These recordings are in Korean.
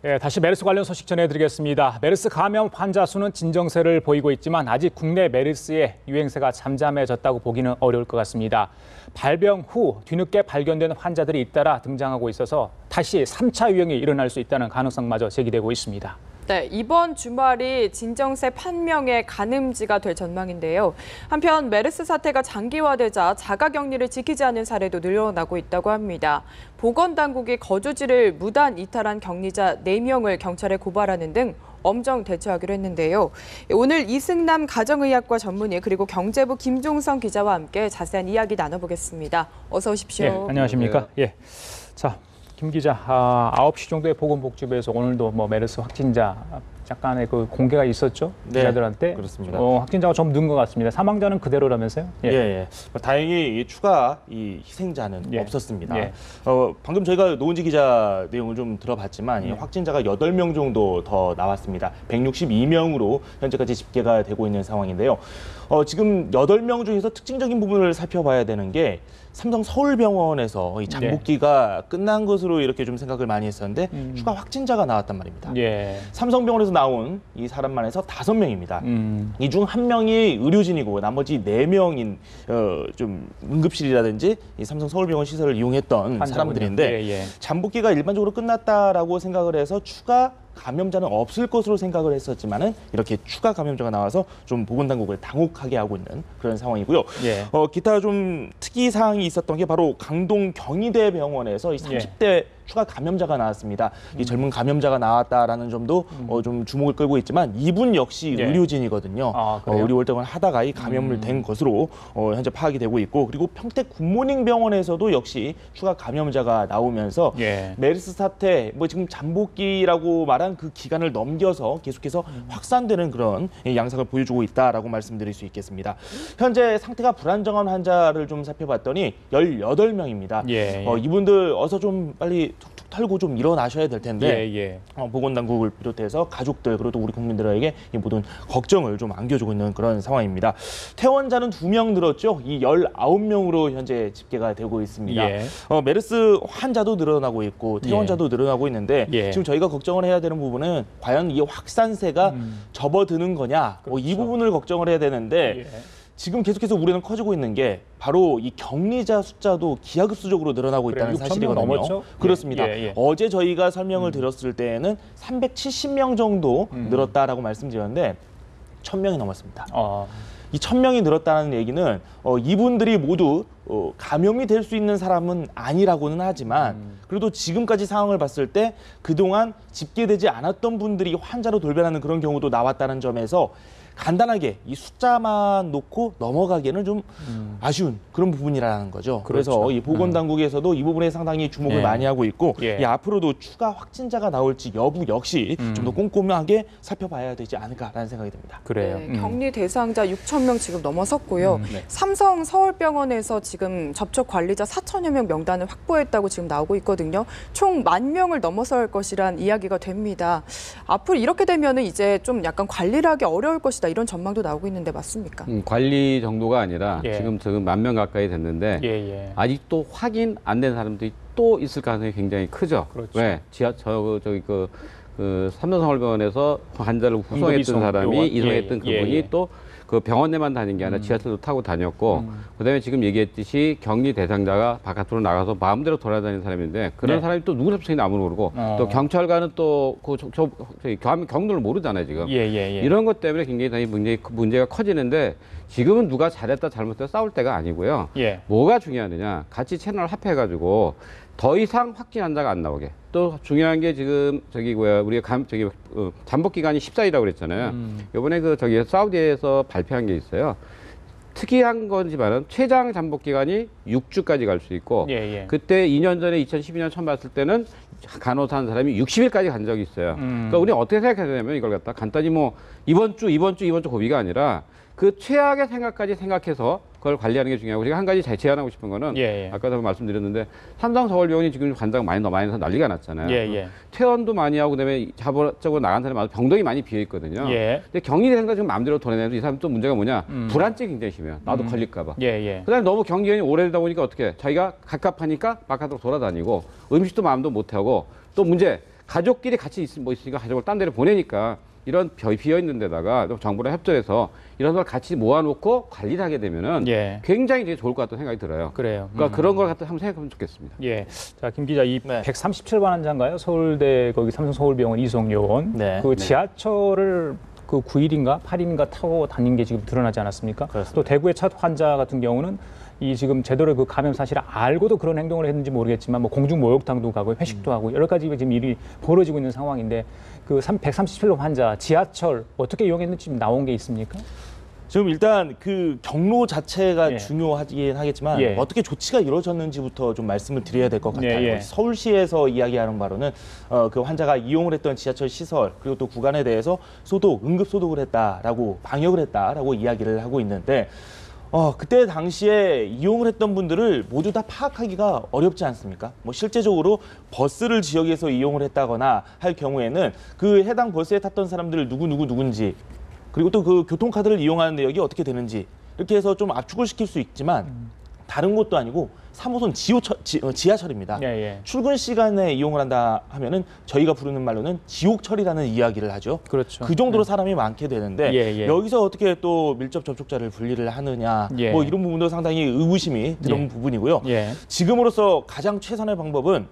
예, 다시 메르스 관련 소식 전해드리겠습니다. 메르스 감염 환자 수는 진정세를 보이고 있지만 아직 국내 메르스의 유행세가 잠잠해졌다고 보기는 어려울 것 같습니다. 발병 후 뒤늦게 발견된 환자들이 잇따라 등장하고 있어서 다시 3차 유행이 일어날 수 있다는 가능성마저 제기되고 있습니다. 네, 이번 주말이 진정세 판명의 가늠지가 될 전망인데요. 한편 메르스 사태가 장기화되자 자가격리를 지키지 않은 사례도 늘어나고 있다고 합니다. 보건당국이 거주지를 무단 이탈한 격리자 4명을 경찰에 고발하는 등 엄정 대처하기로 했는데요. 오늘 이승남 가정의학과 전문의 그리고 경제부 김종성 기자와 함께 자세한 이야기 나눠보겠습니다. 어서 오십시오. 예, 안녕하십니까? 예. 자, 김 기자, 9시 정도에 보건복지부에서 오늘도 메르스 확진자 약간의 그 공개가 있었죠? 네, 기자들한테. 그렇습니다. 확진자가 좀 는 것 같습니다. 사망자는 그대로라면서요? 예. 다행히 추가 희생자는 없었습니다. 예. 방금 저희가 노은지 기자 내용을 좀 들어봤지만 확진자가 8명 정도 더 나왔습니다. 162명으로 현재까지 집계가 되고 있는 상황인데요. 지금 8명 중에서 특징적인 부분을 살펴봐야 되는 게 삼성 서울병원에서 이 잠복기가 끝난 것으로 이렇게 좀 생각을 많이 했었는데 추가 확진자가 나왔단 말입니다. 예. 삼성병원에서 나온 이 사람만 해서 5명입니다. 이 중 1명이 의료진이고 나머지 4명인 좀 응급실이라든지 이 삼성 서울병원 시설을 이용했던 사람들인데 잠복기가 일반적으로 끝났다라고 생각을 해서 추가 감염자는 없을 것으로 생각을 했었지만은 이렇게 추가 감염자가 나와서 좀 보건당국을 당혹하게 하고 있는 그런 상황이고요. 기타 좀 특이 사항이 있었던 게 바로 강동 경희대 병원에서 이 30대 추가 감염자가 나왔습니다. 이 젊은 감염자가 나왔다라는 점도 좀 주목을 끌고 있지만 이분 역시 의료진이거든요. 의료 활동을 하다가 이 감염을 된 것으로 현재 파악이 되고 있고 그리고 평택 굿모닝 병원에서도 역시 추가 감염자가 나오면서 메르스 사태 지금 잠복기라고 말한 그 기간을 넘겨서 계속해서 확산되는 그런 양상을 보여주고 있다라고 말씀드릴 수 있겠습니다. 현재 상태가 불안정한 환자를 좀 살펴봤더니 18명입니다. 이분들 어서 좀 빨리 툭툭 털고 좀 일어나셔야 될 텐데 보건당국을 비롯해서 가족들 그리고 또 우리 국민들에게 이 모든 걱정을 좀 안겨주고 있는 그런 상황입니다. 퇴원자는 2명 늘었죠. 이 19명으로 현재 집계가 되고 있습니다. 메르스 환자도 늘어나고 있고 퇴원자도 늘어나고 있는데 지금 저희가 걱정을 해야 되는 부분은 과연 이 확산세가 접어드는 거냐 이 부분을 걱정을 해야 되는데 지금 계속해서 우려는 커지고 있는 게 바로 이 격리자 숫자도 기하급수적으로 늘어나고 있다는 사실이거든요. 넘었죠? 그렇습니다. 어제 저희가 설명을 드렸을 때에는 370명 정도 늘었다라고 말씀드렸는데 1000명이 넘었습니다. 이 1000명이 늘었다는 얘기는 이분들이 모두 감염이 될 수 있는 사람은 아니라고는 하지만 그래도 지금까지 상황을 봤을 때 그동안 집계되지 않았던 분들이 환자로 돌변하는 그런 경우도 나왔다는 점에서 간단하게 이 숫자만 놓고 넘어가기에는 좀 아쉬운 그런 부분이라는 거죠. 그래서 이 보건당국에서도 이 부분에 상당히 주목을 많이 하고 있고 이 앞으로도 추가 확진자가 나올지 여부 역시 좀 더 꼼꼼하게 살펴봐야 되지 않을까라는 생각이 듭니다. 그래요. 격리 대상자 6,000명 지금 넘어섰고요. 삼성 서울병원에서 지금 접촉 관리자 4,000여 명 명단을 확보했다고 지금 나오고 있거든요. 총 10,000명을 넘어설 것이란 이야기가 됩니다. 앞으로 이렇게 되면은 이제 좀 약간 관리를 하기 어려울 것이다. 이런 전망도 나오고 있는데 맞습니까? 관리 정도가 아니라 지금 10,000명 가까이 됐는데 아직도 확인 안 된 사람들이 또 있을 가능성이 굉장히 크죠. 왜? 삼성서울병원에서 환자를 후송했던 사람이 이송했던 그분이 또 그 병원 내만 다닌 게 아니라 지하철도 타고 다녔고 그다음에 지금 얘기했듯이 격리 대상자가 바깥으로 나가서 마음대로 돌아다니는 사람인데 그런 사람이 또 누구 접촉인지 아무도 모르고 또 경찰관은 또 경로를 모르잖아요 지금. 이런 것 때문에 굉장히 문제가 커지는데 지금은 누가 잘했다 잘못했다 싸울 때가 아니고요. 뭐가 중요하느냐 같이 채널을 합해가지고 더 이상 확진 환자가 안 나오게. 또 중요한 게 지금 우리가 잠복 기간이 14일이라고 그랬잖아요. 이번에 사우디에서 발표한 게 있어요. 특이한 거지만은 최장 잠복 기간이 6주까지 갈 수 있고 그때 2년 전에 2012년 처음 봤을 때는 간호사 한 사람이 60일까지 간 적이 있어야 그러니까 우리는 어떻게 생각해야 되냐면 이걸 갖다 간단히 이번 주 고비가 아니라 그 최악의 생각까지 생각해서 그걸 관리하는 게 중요하고 제가 한 가지 제안하고 싶은 거는 아까도 말씀드렸는데 삼성 서울병원이 지금 환자가 많이 나서 난리가 났잖아요. 퇴원도 많이 하고 그다음에 자발적으로 나간 사람이 많아서 병동이 많이 비어 있거든요. 근데 격리대상자 지금 마음대로 돌아내면서 이 사람 또 문제가 뭐냐? 불안증이 굉장히 심해요. 나도 걸릴까 봐. 그다음에 너무 격리기간이 오래되다 보니까 어떻게 자기가 갑갑하니까 바깥으로 돌아다니고 음식도 마음도 못 하고 또 문제 가족끼리 같이 있으니까 가족을 딴 데를 보내니까 이런 비어 있는 데다가 정부랑 협조해서 이런 걸 같이 모아놓고 관리를 하게 되면은 예. 굉장히 이제 좋을 것 같다는 생각이 들어요. 그래요. 그러니까 그런 걸 갖다 한번 생각하면 좋겠습니다. 예. 자, 김 기자, 이 네. 137번 환자인가요? 서울대 거기 삼성서울병원 이송 요원. 네. 그 지하철을 그 9일인가 8일인가 타고 다닌 게 지금 드러나지 않았습니까? 그렇습니다. 또 대구의 첫 환자 같은 경우는 이 지금 제대로 그 감염 사실을 알고도 그런 행동을 했는지 모르겠지만 뭐 공중 목욕탕도 가고 회식도 하고 여러 가지 지금 일이 벌어지고 있는 상황인데 그 137번 환자 지하철 어떻게 이용했는지 지금 나온 게 있습니까? 지금 일단 그 경로 자체가 예. 중요하긴 하겠지만 예. 어떻게 조치가 이루어졌는지부터 좀 말씀을 드려야 될 것 같아요. 예, 예. 서울시에서 이야기하는 바로는 그 환자가 이용을 했던 지하철 시설 그리고 또 구간에 대해서 응급 소독을 했다라고 방역을 했다라고 이야기를 하고 있는데 그때 당시에 이용을 했던 분들을 모두 다 파악하기가 어렵지 않습니까? 뭐 실제적으로 버스를 지역에서 이용을 했다거나 할 경우에는 그 해당 버스에 탔던 사람들 누군지 그리고 또 그 교통카드를 이용하는 내역이 어떻게 되는지 이렇게 해서 좀 압축을 시킬 수 있지만 다른 곳도 아니고 3호선 지하철입니다. 예, 예. 출근 시간에 이용을 한다 하면은 저희가 부르는 말로는 지옥철이라는 이야기를 하죠. 그렇죠. 그 정도로 사람이 많게 되는데 예, 예. 여기서 어떻게 또 밀접 접촉자를 분리를 하느냐 예. 뭐 이런 부분도 상당히 의구심이 드는 예. 부분이고요. 예. 지금으로서 가장 최선의 방법은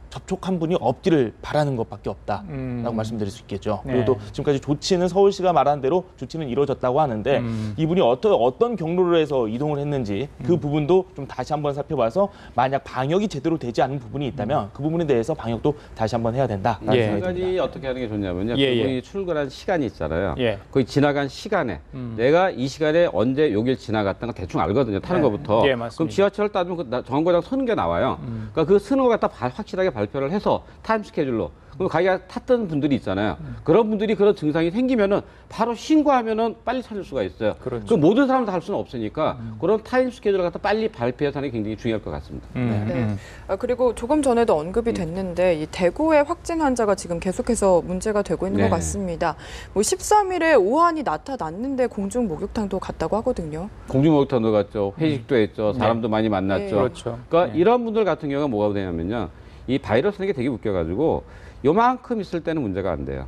접촉한 분이 없기를 바라는 것밖에 없다라고 말씀드릴 수 있겠죠. 네. 그리고 또 지금까지 조치는 서울시가 말한 대로 조치는 이루어졌다고 하는데 이분이 어떤 경로로 해서 이동을 했는지 그 부분도 좀 다시 한번 살펴봐서 만약 방역이 제대로 되지 않은 부분이 있다면 그 부분에 대해서 방역도 다시 한번 해야 된다라는 예. 생각이 한 듭니다. 가지 어떻게 하는 게 좋냐면요. 예, 예. 그분이 출근한 시간이 있잖아요. 예. 거기 지나간 시간에 내가 이 시간에 언제 여길 지나갔다는 거 대충 알거든요. 타는 네. 것부터. 예, 맞습니다. 그럼 지하철을 따지면 그 정거장 서는 게 나와요. 그러니까 그 서는 거 갖다 확실하게 발표를 해서 타임 스케줄로. 그럼 자기가 탔던 분들이 있잖아요. 그런 분들이 그런 증상이 생기면은 바로 신고하면은 빨리 찾을 수가 있어요. 그렇죠. 그 모든 사람도 할 수는 없으니까 그런 타임 스케줄을 갖다 빨리 발표해서 하는 게 굉장히 중요할 것 같습니다. 네. 그리고 조금 전에도 언급이 됐는데 이 대구의 확진 환자가 지금 계속해서 문제가 되고 있는 네. 것 같습니다. 뭐 13일에 오한이 나타났는데 공중 목욕탕도 갔다고 하거든요. 공중목욕탕도 갔죠. 회식도 했죠. 사람도 많이 만났죠. 네. 그렇죠. 그러니까 네. 이런 분들 같은 경우가 뭐가 되냐면요. 이 바이러스는 게 되게 웃겨가지고 요만큼 있을 때는 문제가 안 돼요.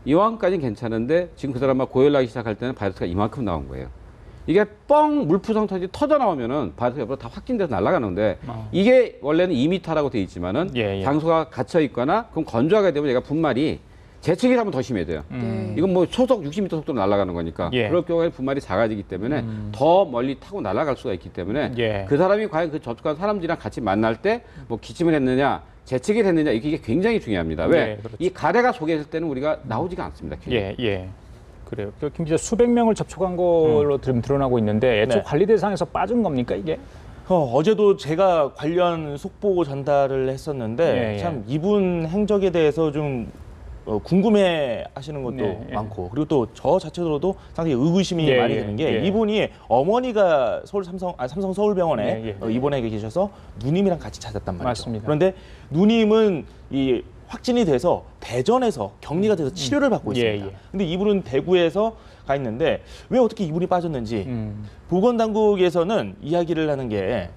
이만까지는 괜찮은데 지금 그 사람만 고열나기 시작할 때는 바이러스가 이만큼 나온 거예요. 이게 뻥 물푸성 터져 나오면은 바이러스 옆으로 다 확진돼서 날아가는데 이게 원래는 2m라고 돼 있지만은 예, 예. 장소가 갇혀 있거나 그럼 건조하게 되면 얘가 분말이 재채기 하면 더 심해져요. 네. 이건 뭐 초속 60m 속도로 날아가는 거니까 예. 그럴 경우에 분말이 작아지기 때문에 더 멀리 타고 날아갈 수가 있기 때문에 예. 그 사람이 과연 그 접촉한 사람들이랑 같이 만날 때 뭐 기침을 했느냐 재채기를 했느냐 이게 굉장히 중요합니다. 왜? 네, 그렇죠. 이 가래가 속에 있을 때는 우리가 나오지가 않습니다. 예, 예. 그래요. 김 기자 수백 명을 접촉한 걸로 지금 드러나고 있는데 애초 네. 관리 대상에서 빠진 겁니까 이게? 어제도 제가 관련 속보 전달을 했었는데 예, 예. 참 이분 행적에 대해서 좀 궁금해 하시는 것도 네, 예. 많고 그리고 또 저 자체로도 상당히 의구심이 예, 많이 예, 드는 게 예. 이분이 어머니가 삼성 서울병원에 예, 예. 입원해 계셔서 누님이랑 같이 찾았단 말이죠. 맞습니다. 그런데 누님은 이 확진이 돼서 대전에서 격리가 돼서 치료를 받고 예, 있습니다. 예. 근데 이분은 대구에서 가 있는데 왜 어떻게 이분이 빠졌는지 보건당국에서는 이야기를 하는 게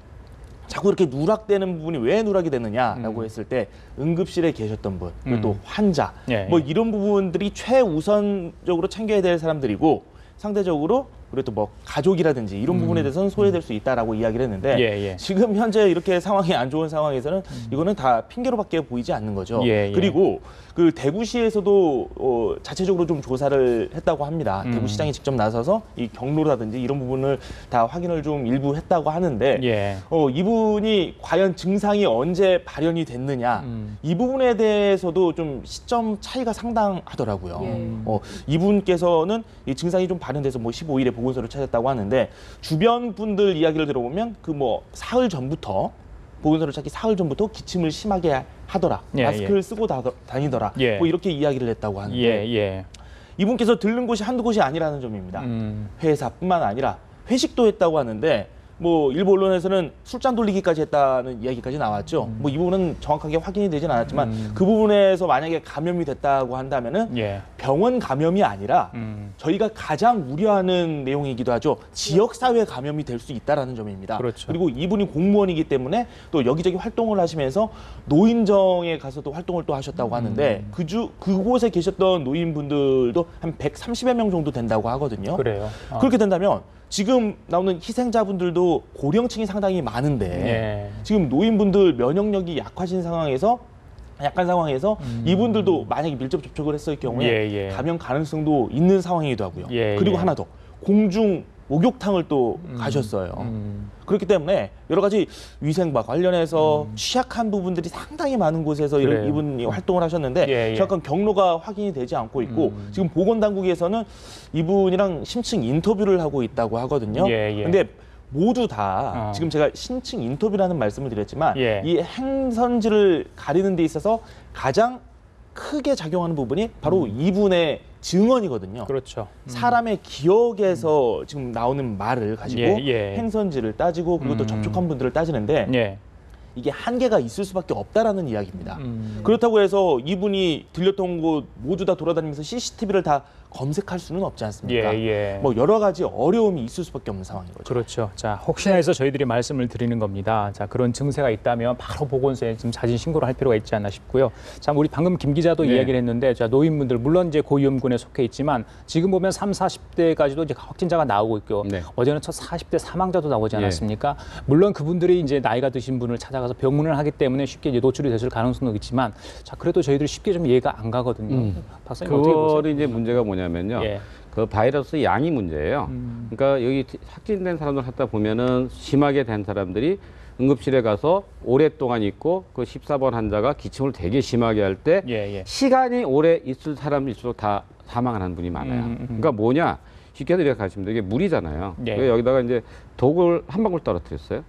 자꾸 이렇게 누락되는 부분이 왜 누락이 되느냐라고 했을 때 응급실에 계셨던 분, 그리고 또 환자, 예, 뭐 예. 이런 부분들이 최우선적으로 챙겨야 될 사람들이고 상대적으로 그리고 또 뭐 가족이라든지 이런 부분에 대해서는 소외될 수 있다라고 이야기를 했는데 예, 예. 지금 현재 이렇게 상황이 안 좋은 상황에서는 이거는 다 핑계로밖에 보이지 않는 거죠. 예, 예. 그리고 그 대구시에서도 자체적으로 좀 조사를 했다고 합니다. 대구시장이 직접 나서서 이 경로라든지 이런 부분을 다 확인을 좀 일부 했다고 하는데 예. 이분이 과연 증상이 언제 발현이 됐느냐 이 부분에 대해서도 좀 시점 차이가 상당하더라고요. 예. 이분께서는 이 증상이 좀 발현돼서 뭐 15일에 보건소를 찾았다고 하는데 주변 분들 이야기를 들어보면 그 뭐 사흘 전부터 보건소를 찾기 사흘 전부터 기침을 심하게 하더라. 예, 마스크를 쓰고 다니더라. 예. 뭐 이렇게 이야기를 했다고 하는데 예, 예. 이분께서 들른 곳이 한두 곳이 아니라는 점입니다. 음. 회사뿐만 아니라 회식도 했다고 하는데 뭐 일부 언론에서는 술잔 돌리기까지 했다는 이야기까지 나왔죠. 뭐 이 부분은 정확하게 확인이 되진 않았지만 그 부분에서 만약에 감염이 됐다고 한다면은 예. 병원 감염이 아니라 저희가 가장 우려하는 내용이기도 하죠. 지역사회 감염이 될 수 있다라는 점입니다. 그렇죠. 그리고 이분이 공무원이기 때문에 또 여기저기 활동을 하시면서 노인정에 가서도 활동을 또 하셨다고 하는데 그곳에 계셨던 노인분들도 한 130여 명 정도 된다고 하거든요. 그래요. 그렇게 된다면 지금 나오는 희생자분들도 고령층이 상당히 많은데 예. 지금 노인분들 면역력이 약한 상황에서 이분들도 만약에 밀접 접촉을 했을 경우에 예, 예. 감염 가능성도 있는 상황이기도 하고요. 예, 그리고 예. 하나 더 공중 목욕탕을 또 가셨어요. 그렇기 때문에 여러 가지 위생과 관련해서 취약한 부분들이 상당히 많은 곳에서 그래요. 이분이 활동을 하셨는데 예, 예. 정확한 경로가 확인이 되지 않고 있고 지금 보건당국에서는 이분이랑 심층 인터뷰를 하고 있다고 하거든요. 예, 예. 근데 모두 다 지금 제가 심층 인터뷰라는 말씀을 드렸지만 예. 이 행선지를 가리는 데 있어서 가장 크게 작용하는 부분이 바로 이분의 증언이거든요. 그렇죠. 사람의 기억에서 지금 나오는 말을 가지고 예, 예. 행선지를 따지고 그리고 또 접촉한 분들을 따지는데 예. 이게 한계가 있을 수밖에 없다라는 이야기입니다. 그렇다고 해서 이분이 들렸던 곳 모두 다 돌아다니면서 CCTV를 다 검색할 수는 없지 않습니까? 예, 예. 뭐 여러 가지 어려움이 있을 수밖에 없는 상황인 거죠. 그렇죠. 자, 혹시나 해서 저희들이 말씀을 드리는 겁니다. 자, 그런 증세가 있다면 바로 보건소에 좀 자진 신고를 할 필요가 있지 않나 싶고요. 자, 우리 방금 김 기자도 네. 이야기를 했는데, 자, 노인분들 물론 이제 고위험군에 속해 있지만 지금 보면 30, 40대까지도 이제 확진자가 나오고 있고 네. 어제는 첫 40대 사망자도 나오지 예. 않았습니까? 물론 그분들이 이제 나이가 드신 분을 찾아가서 병문을 하기 때문에 쉽게 이제 노출이 됐을 가능성도 있지만, 자, 그래도 저희들이 쉽게 좀 이해가 안 가거든요. 박사님 어떻게 보세요? 그거는 이제 문제가 뭐냐면요. 예. 그 바이러스 양이 문제예요. 그러니까 여기 확진된 사람들 하다 보면은 심하게 된 사람들이 응급실에 가서 오랫동안 있고 그 14번 환자가 기침을 되게 심하게 할 때 예, 예. 시간이 오래 있을 사람일수록 다 사망하는 분이 많아요. 그러니까 뭐냐? 쉽게 이렇게 가시면 돼요. 이게 물이잖아요. 예. 그래서 여기다가 이제 독을 한 방울 떨어뜨렸어요.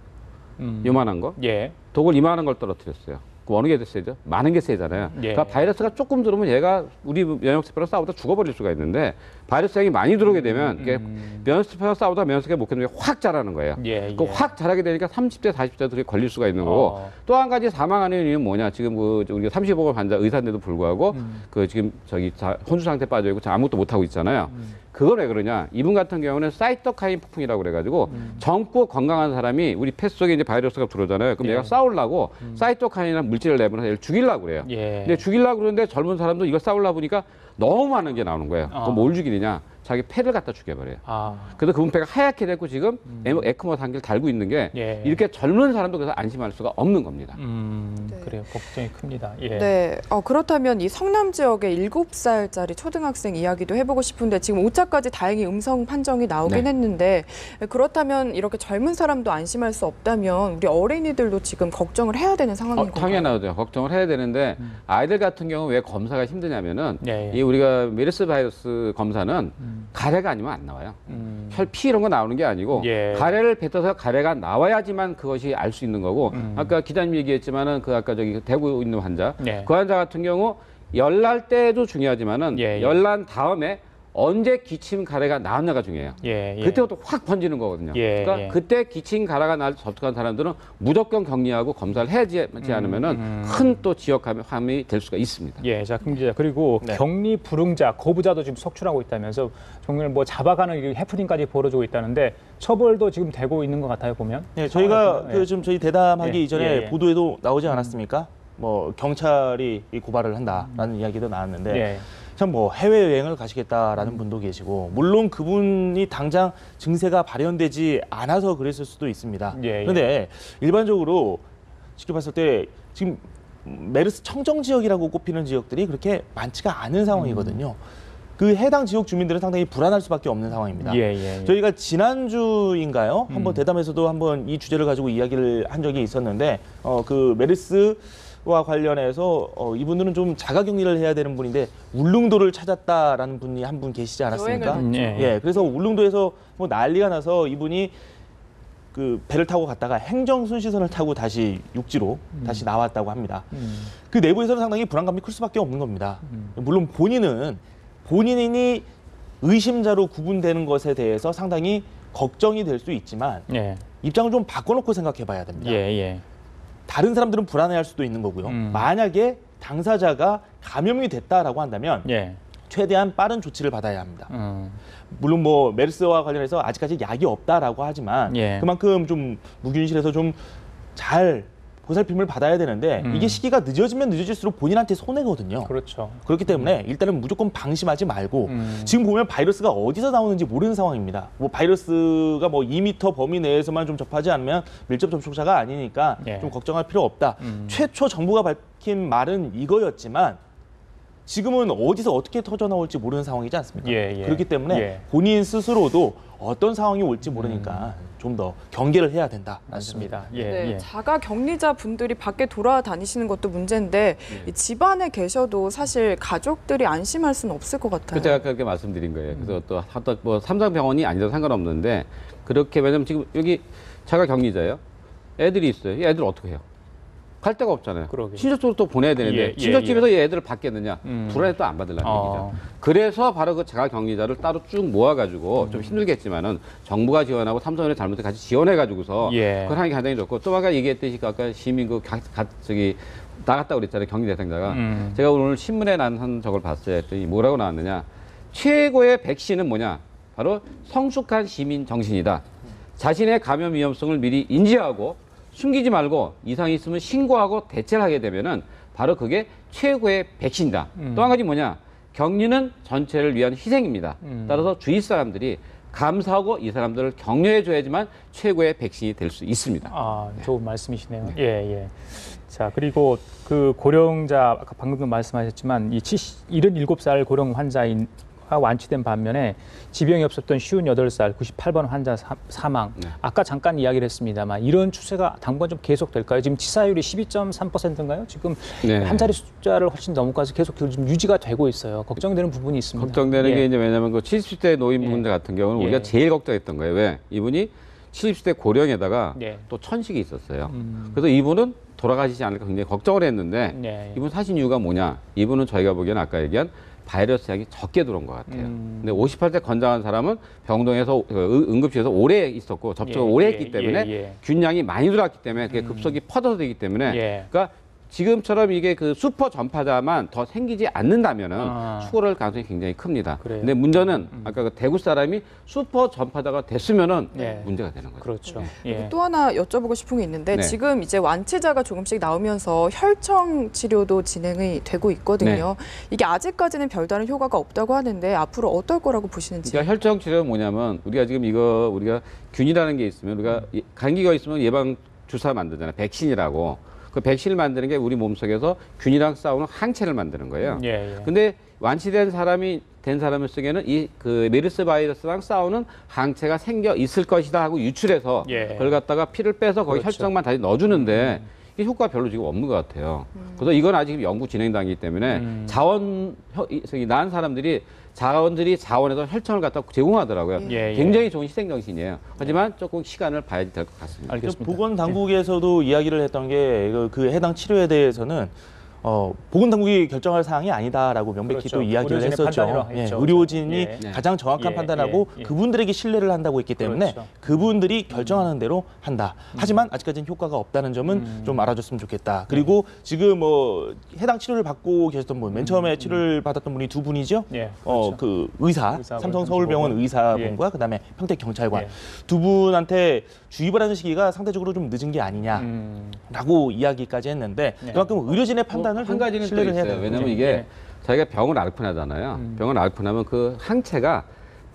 요만한 거. 예. 독을 이만한 걸 떨어뜨렸어요. 그 어느 게 더 세죠? 많은 게 세잖아요. 예. 그러니까 바이러스가 조금 들어오면 얘가 우리 면역세포랑 싸우다 죽어버릴 수가 있는데 바이러스 양이 많이 들어오게 되면 이게 면역세포랑 싸우다 면역세포가 못 견디면 확 자라는 거예요. 예, 그 예. 확 자라게 되니까 30대, 40대들이 걸릴 수가 있는 거고 또 한 가지 사망하는 이유는 뭐냐? 지금 그 우리가 35번 환자 의사인데도 불구하고 그 지금 저기 다 혼수 상태 빠져 있고 아무것도 못 하고 있잖아요. 그건 왜 그러냐? 이분 같은 경우는 사이토카인 폭풍이라고 그래가지고 젊고 건강한 사람이 우리 폐 속에 이제 바이러스가 들어오잖아요. 그럼 예. 얘가 싸우려고 사이토카인이라는 물질을 내면서 얘를 죽이려고 그래요. 예. 근데 죽이려고 그러는데 젊은 사람도 이걸 싸우려고 보니까 너무 많은 게 나오는 거예요. 그럼 뭘 죽이느냐? 자기 폐를 갖다 죽여버려요. 아. 그래서 그분 폐가 하얗게 됐고 지금 에크모 상기를 달고 있는 게 예. 이렇게 젊은 사람도 그래서 안심할 수가 없는 겁니다. 네. 그래요. 걱정이 큽니다. 예. 네, 그렇다면 이 성남 지역의 7살짜리 초등학생 이야기도 해보고 싶은데 지금 5차까지 다행히 음성 판정이 나오긴 네. 했는데 그렇다면 이렇게 젊은 사람도 안심할 수 없다면 우리 어린이들도 지금 걱정을 해야 되는 상황인 건가요? 당연하죠. 걱정을 해야 되는데 아이들 같은 경우 왜 검사가 힘드냐면은 예, 예. 이 우리가 메르스 바이러스 검사는 가래가 아니면 안 나와요. 혈피 이런 거 나오는 게 아니고 예. 가래를 뱉어서 가래가 나와야지만 그것이 알 수 있는 거고 아까 기자님 얘기했지만은 그 아까 저기 대구 있는 환자 예. 그 환자 같은 경우 열날 때도 중요하지만은 예, 예. 열난 다음에 언제 기침 가래가 나왔냐가 중요해요. 예, 예. 그때부터 확 번지는 거거든요. 예, 그러니까 예. 그때 기침 가래가 날 접촉한 사람들은 무조건 격리하고 검사를 해야지 않으면은 큰 또 지역 감염이 될 수가 있습니다. 예, 자, 김 기자. 그리고 네. 격리 불응자, 거부자도 지금 속출하고 있다면서 정말 뭐 잡아가는 이 해프닝까지 벌어지고 있다는데 처벌도 지금 되고 있는 것 같아요, 보면. 네, 저희가 상황에서. 그 좀 저희 대담하기 예, 이전에 예, 예. 보도에도 나오지 않았습니까? 뭐 경찰이 이 고발을 한다라는 이야기도 나왔는데 예. 참 뭐 해외 여행을 가시겠다라는 분도 계시고 물론 그분이 당장 증세가 발현되지 않아서 그랬을 수도 있습니다. 예, 예. 그런데 일반적으로 지켜봤을 때 지금 메르스 청정 지역이라고 꼽히는 지역들이 그렇게 많지가 않은 상황이거든요. 그 해당 지역 주민들은 상당히 불안할 수밖에 없는 상황입니다. 예, 예, 예. 저희가 지난주인가요? 한번 대담에서도 한번 이 주제를 가지고 이야기를 한 적이 있었는데 그 메르스와 관련해서 이분들은 좀 자가격리를 해야 되는 분인데 울릉도를 찾았다라는 분이 한 분 계시지 않았습니까? 여행을 예. 예, 그래서 울릉도에서 뭐 난리가 나서 이분이 그 배를 타고 갔다가 행정 순시선을 타고 다시 육지로 다시 나왔다고 합니다. 그 내부에서는 상당히 불안감이 클 수밖에 없는 겁니다. 물론 본인이 의심자로 구분되는 것에 대해서 상당히 걱정이 될 수 있지만 예. 입장을 좀 바꿔놓고 생각해봐야 됩니다. 예. 다른 사람들은 불안해할 수도 있는 거고요. 만약에 당사자가 감염이 됐다라고 한다면 예. 최대한 빠른 조치를 받아야 합니다. 물론 뭐 메르스와 관련해서 아직까지 약이 없다라고 하지만 예. 그만큼 좀 무균실에서 좀 잘 보살핌을 받아야 되는데 이게 시기가 늦어지면 늦어질수록 본인한테 손해거든요. 그렇죠. 그렇기 때문에 일단은 무조건 방심하지 말고 지금 보면 바이러스가 어디서 나오는지 모르는 상황입니다. 뭐 바이러스가 뭐 2m 범위 내에서만 좀 접하지 않으면 밀접 접촉자가 아니니까 예. 좀 걱정할 필요 없다. 최초 정부가 밝힌 말은 이거였지만 지금은 어디서 어떻게 터져 나올지 모르는 상황이지 않습니까? 예. 그렇기 때문에 예. 본인 스스로도 어떤 상황이 올지 모르니까 좀 더 경계를 해야 된다. 맞습니다. 네, 예. 자가 격리자 분들이 밖에 돌아다니시는 것도 문제인데 이 집안에 계셔도 사실 가족들이 안심할 수는 없을 것 같아요. 제가 그렇게 말씀드린 거예요. 그래서 또 뭐 삼성병원이 아니라도 상관없는데 그렇게 왜냐면 지금 여기 자가 격리자예요. 애들이 있어요. 이 애들 어떻게 해요? 갈 데가 없잖아요. 그러게요. 친척집으로 또 보내야 되는데 친척집에서 이 애들을 받겠느냐? 불안해 또 안 받으려는 얘기죠. 그래서 바로 그 자가 격리자를 따로 쭉 모아가지고 좀 힘들겠지만은 정부가 지원하고 삼성원의 잘못을 같이 지원해가지고서 예. 그걸 하는 게 굉장히 좋고 또 아까 얘기했듯이 아까 시민 저기 나갔다고 그랬잖아요. 격리 대상자가. 제가 오늘 신문에 난 저걸 봤어요. 했더니 뭐라고 나왔느냐. 최고의 백신은 뭐냐. 바로 성숙한 시민 정신이다. 자신의 감염 위험성을 미리 인지하고 숨기지 말고 이상이 있으면 신고하고 대처를 하게 되면은 바로 그게 최고의 백신이다. 또 한 가지 뭐냐. 격리는 전체를 위한 희생입니다. 따라서 주위 사람들이 감사하고 이 사람들을 격려해 줘야지만 최고의 백신이 될 수 있습니다. 아, 좋은 말씀이시네요. 예. 자, 그리고 그 고령자 아까 방금 말씀하셨지만 이 77살 고령 환자인 완치된 반면에 지병이 없었던 58살 98번 환자 사망. 아까 잠깐 이야기를 했습니다만 이런 추세가 당분간 좀 계속될까요? 지금 치사율이 12.3%인가요? 지금 한 자리 숫자를 훨씬 넘어가서 계속 좀 유지가 되고 있어요. 걱정되는 부분이 있습니다. 걱정되는 게 이제 왜냐하면 그 70대 노인분들 같은 경우는 우리가 제일 걱정했던 거예요. 왜? 이분이 70대 고령에다가 또 천식이 있었어요. 그래서 이분은 돌아가시지 않을까 굉장히 걱정을 했는데 이분 사신 이유가 뭐냐? 이분은 저희가 보기에는 아까 얘기한 바이러스 약이 적게 들어온 것 같아요. 근데 58세 건장한 사람은 병동에서 응급실에서 오래 있었고 접촉을 오래 했기 때문에 균량이 많이 들어왔기 때문에 그게 급속히 퍼져서 되기 때문에 그러니까 지금처럼 이게 그 슈퍼 전파자만 더 생기지 않는다면은 추월할 가능성이 굉장히 큽니다. 근데 문제는 아까 그 대구 사람이 슈퍼 전파자가 됐으면은 문제가 되는 거죠. 그렇죠. 또 하나 여쭤보고 싶은 게 있는데 지금 이제 완치자가 조금씩 나오면서 혈청 치료도 진행이 되고 있거든요. 이게 아직까지는 별다른 효과가 없다고 하는데 앞으로 어떨 거라고 보시는지. 그러니까 혈청 치료는 뭐냐면 우리가 지금 우리가 균이라는 게 있으면 우리가 감기가 있으면 예방 주사 만들잖아요. 백신이라고. 그 백신을 만드는 게 우리 몸속에서 균이랑 싸우는 항체를 만드는 거예요. 근데 완치된 사람이 된 사람의 속에는 이 그 메르스 바이러스랑 싸우는 항체가 생겨 있을 것이다 하고 유출해서 그걸 갖다가 피를 빼서 거기 혈청만 다시 넣어주는데 이 효과가 별로 지금 없는 것 같아요. 그래서 이건 아직 연구 진행 단계이기 때문에 난 사람들이 자원에서 혈청을 갖다 제공하더라고요. 굉장히 좋은 희생 정신이에요. 하지만 조금 시간을 봐야 될 것 같습니다. 알겠습니다. 보건당국에서도 이야기를 했던 게 그 해당 치료에 대해서는 보건당국이 결정할 사항이 아니다라고 명백히 또 이야기를 했었죠. 의료진이 가장 정확한 판단하고 그분들에게 신뢰를 한다고 했기 때문에 그분들이 결정하는 대로 한다. 하지만 아직까지는 효과가 없다는 점은 좀 알아줬으면 좋겠다. 그리고 지금 해당 치료를 받고 계셨던 분, 맨 처음에 치료를 받았던 분이 두 분이죠. 그 의사, 삼성서울병원 의사분과 그다음에 평택경찰관 두 분한테 주입을 하는 시기가 상대적으로 좀 늦은 게 아니냐라고 이야기까지 했는데 그만큼 의료진의 판단 한 가지는 또 있어요. 왜냐하면 이게 자기가 병을 앓고 나잖아요. 병을 앓고 나면 그 항체가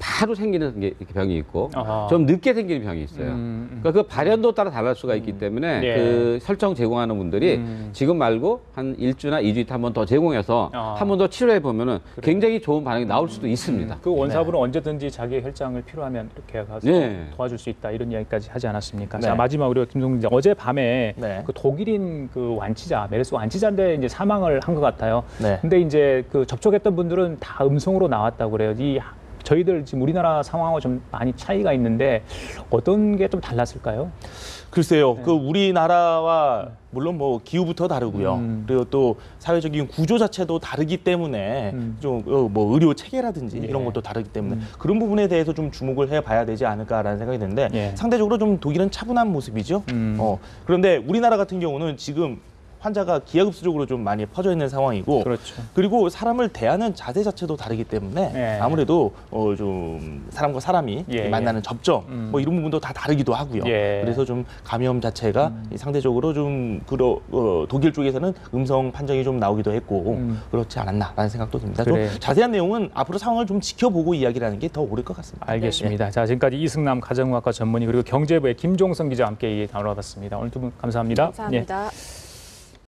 바로 생기는 게 병이 있고 좀 늦게 생기는 병이 있어요. 그러니까 그 발현도 따라 달랄 수가 있기 때문에 그 혈청 제공하는 분들이 지금 말고 한 1주나 2주 있다 한 번 더 제공해서 한 번 더 치료해 보면은 굉장히 좋은 반응이 나올 수도 있습니다. 그 원사분은 언제든지 자기 혈장을 필요하면 이렇게 가서 도와줄 수 있다 이런 이야기까지 하지 않았습니까? 자, 마지막으로 김동준 기자, 어제 밤에 그 독일인 그 완치자, 메르스 완치자인데 이제 사망을 한 것 같아요. 근데 이제 그 접촉했던 분들은 다 음성으로 나왔다고 그래요. 이 저희들 지금 우리나라 상황하고 좀 많이 차이가 있는데 어떤 게 좀 달랐을까요? 글쎄요, 그 우리나라와 물론 뭐 기후부터 다르고요. 그리고 또 사회적인 구조 자체도 다르기 때문에 좀 뭐 의료 체계라든지 이런 것도 다르기 때문에 그런 부분에 대해서 좀 주목을 해봐야 되지 않을까라는 생각이 드는데 상대적으로 좀 독일은 차분한 모습이죠. 그런데 우리나라 같은 경우는 지금 환자가 기하급수적으로 좀 많이 퍼져 있는 상황이고, 그렇죠. 그리고 사람을 대하는 자세 자체도 다르기 때문에 아무래도 좀 사람과 사람이 만나는 접점 뭐 이런 부분도 다 다르기도 하고요. 그래서 좀 감염 자체가 상대적으로 좀 독일 쪽에서는 음성 판정이 좀 나오기도 했고 그렇지 않았나라는 생각도 듭니다. 그래. 좀 자세한 내용은 앞으로 상황을 좀 지켜보고 이야기를 게 더 옳을 것 같습니다. 알겠습니다. 자, 지금까지 이승남 가정의학과 전문의 그리고 경제부의 김종성 기자와 함께 얘기 나눠봤습니다. 오늘 두 분 감사합니다. 감사합니다.